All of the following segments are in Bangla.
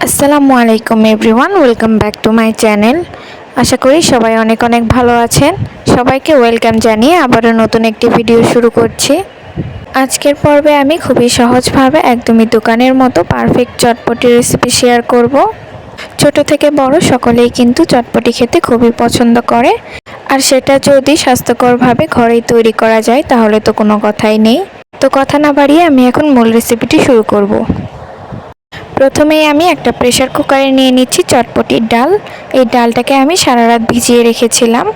আসসালামু আলাইকুম everyone, welcome back to my channel. আশা করি সবাই অনেক অনেক ভালো আছেন। সবাইকে ওয়েলকাম জানিয়ে আবারও নতুন একটি ভিডিও শুরু করছি। আজকের পর্বে আমি খুবই সহজভাবে একদমই দোকানের মতো পারফেক্ট চটপটি রেসিপি শেয়ার করব। ছোট থেকে বড় সকলেই কিন্তু চটপটি খেতে খুবই পছন্দ করে, আর সেটা যদি স্বাস্থ্যকরভাবে ঘরেই তৈরি করা যায় তাহলে তো কোনো কথাই নেই। তো কথা না বাড়িয়ে আমি এখন মূল রেসিপিটি শুরু করব। প্রথমেই আমি একটা প্রেসার কুকারে নিয়ে নিচ্ছি চটপটির ডাল। এই ডালটাকে আমি সারা রাত ভিজিয়ে রেখেছিলাম।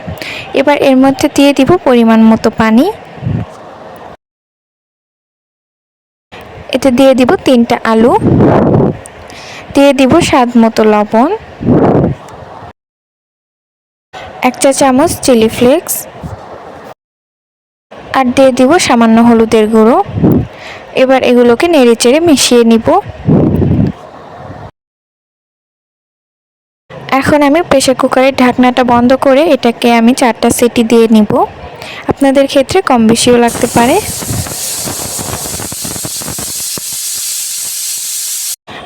এবার এর মধ্যে দিয়ে দিব পরিমাণ মতো পানি। এতে দিয়ে দিব 3টা আলু, দিয়ে দিব স্বাদ মতো লবণ, 1 চা চামচ চিলি ফ্লেক্স, আর দিয়ে দিব সামান্য হলুদের গুঁড়ো। এবার এগুলোকে নেড়েচেড়ে মিশিয়ে নিব। এখন আমি প্রেসার কুকারের ঢাকনাটা বন্ধ করে এটাকে আমি 4টা সিটি দিয়ে নিব। আপনাদের ক্ষেত্রে কম বেশিও লাগতে পারে।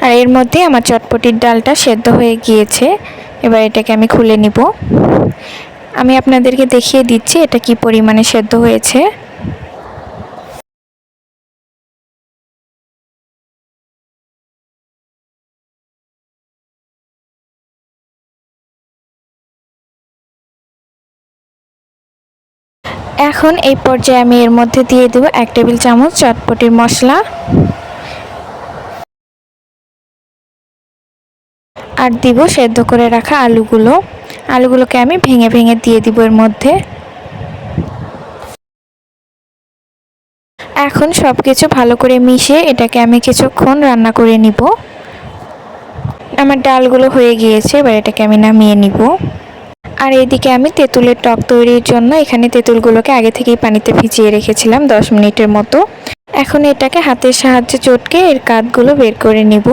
আর এর মধ্যে আমার চটপটির ডালটা সেদ্ধ হয়ে গিয়েছে। এবার এটাকে আমি খুলে নিব। আমি আপনাদেরকে দেখিয়ে দিচ্ছি এটা কি পরিমাণে সেদ্ধ হয়েছে। এখন এই পর্যায়ে আমি এর মধ্যে দিয়ে দেব 1 টেবিল চামচ চটপটির মশলা, আর দিব সেদ্ধ করে রাখা আলুগুলোকে আমি ভেঙে ভেঙে দিয়ে দিব এর মধ্যে। এখন সব কিছু ভালো করে মিশিয়ে এটাকে আমি কিছুক্ষণ রান্না করে নিব। আমার ডালগুলো হয়ে গিয়েছে, এবার এটাকে আমি নামিয়ে নিব। আর এদিকে আমি তেঁতুলের টক তৈরির জন্য এখানে তেঁতুলগুলোকে আগে থেকেই পানিতে ভিজিয়ে রেখেছিলাম 10 মিনিটের মতো। এখন এটাকে হাতের সাহায্যে চটকে এর কাঠগুলো বের করে নিব।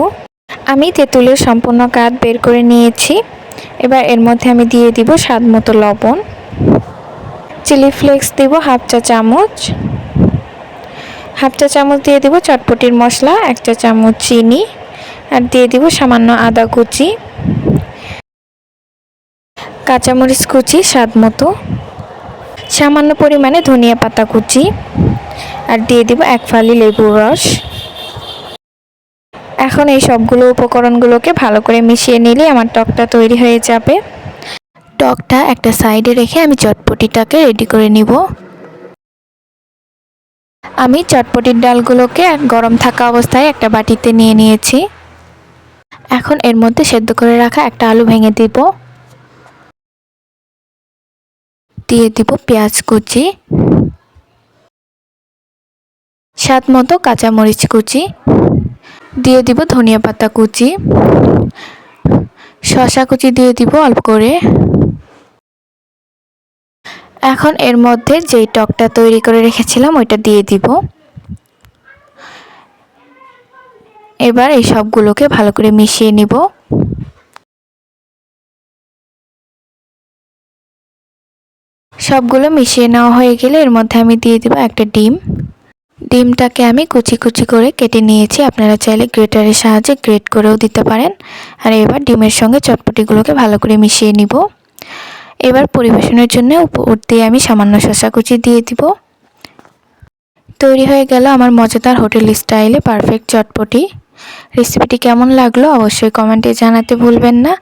আমি তেঁতুলের সম্পূর্ণ কাঠ বের করে নিয়েছি। এবার এর মধ্যে আমি দিয়ে দিব স্বাদ মতো লবণ, চিলি ফ্লেক্স দিব হাফ চা চামচ দিয়ে দিব চটপটির মশলা, 1 চা চামচ চিনি, আর দিয়ে দিব সামান্য আদা কুচি, কাঁচামরিচ কুচি স্বাদ মতো, সামান্য পরিমাণে ধনিয়া পাতা কুচি, আর দিয়ে দিব 1 ফালি লেবুর রস। এখন এই সবগুলো উপকরণগুলোকে ভালো করে মিশিয়ে নিলে আমার টকটা তৈরি হয়ে যাবে। টকটা একটা সাইডে রেখে আমি চটপটিটাকে রেডি করে নিব। আমি চটপটির ডালগুলোকে গরম থাকা অবস্থায় একটা বাটিতে নিয়ে নিয়েছি। এখন এর মধ্যে সেদ্ধ করে রাখা একটা আলু ভেঙে দিব, দিয়ে দিব পেঁয়াজ কুচি, স্বাদ মতো কাঁচামরিচ কুচি, দিয়ে দিব ধনিয়া পাতা কুচি, শসা কুচি দিয়ে দিব অল্প করে। এখন এর মধ্যে যেই টকটা তৈরি করে রেখেছিলাম ওইটা দিয়ে দিব। এবার এই সবগুলোকে ভালো করে মিশিয়ে নিব। সবগুলো মিশিয়ে নেওয়া হয়ে গেলে এর মধ্যে আমি দিয়ে দিব একটা ডিমটাকে আমি কুচি কুচি করে কেটে নিয়েছি। আপনারা চাইলে গ্রেটারের সাহায্যে গ্রেট করেও দিতে পারেন। আর এবার ডিমের সঙ্গে চটপটিগুলোকে ভালো করে মিশিয়ে নিব। এবার পরিবেশনের জন্য উপর দিয়ে আমি সামান্য শসা কুচি দিয়ে দিব। তৈরি হয়ে গেল আমার মজাদার হোটেল স্টাইলে পারফেক্ট চটপটি। রেসিপিটি কেমন লাগলো অবশ্যই কমেন্টে জানাতে ভুলবেন না।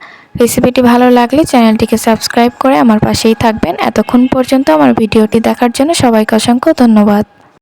রেসিপিটি ভালো লাগলে চ্যানেলটিকে সাবস্ক্রাইব করে আমার পাশেই থাকবেন। এতক্ষণ পর্যন্ত আমার ভিডিওটি দেখার জন্য সবাইকে অসংখ্য ধন্যবাদ।